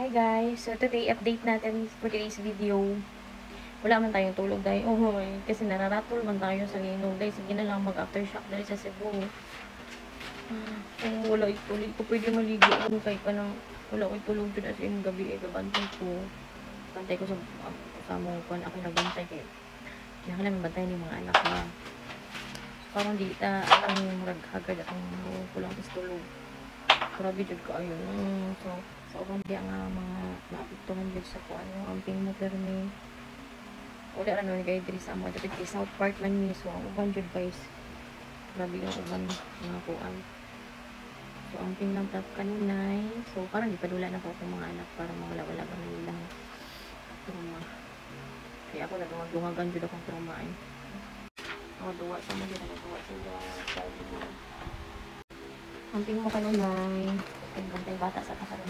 Hi guys! So today, update natin for today's video. Wala man tayong tulog dahil, kasi nararatol man tayo sa linog dahil sige na lang mag-aftershock dahil sa Cebu. Kung wala ituloy ko pwede maligo kung kahit pa nang wala ko tulog dun as in gabi gabantay ko. Bantay ko sa mga kung ako nagbantay kayo. Kaya ka namin bantay ni mga anak ko. Parang di ta ang hagad akong kulang is tulog. Grabe jud ko ayun. So ubang di nga mga naapektuhan jud sa kuan yung amping mo permi. Wala ra no guys diri sa amo dapat kay South Park man ni so uban jud guys. Grabe yung uban mga kuan. So amping lang tap kanunay. So parang di padula na ko akong mga anak para mawala-wala ba nila. Trauma. Kaya ako nagdungagan jud akong trauma ay. Ako duwa sa mga nagaduwa sa video. Amping mo kanunay. Ang gantay bata sa kasaron.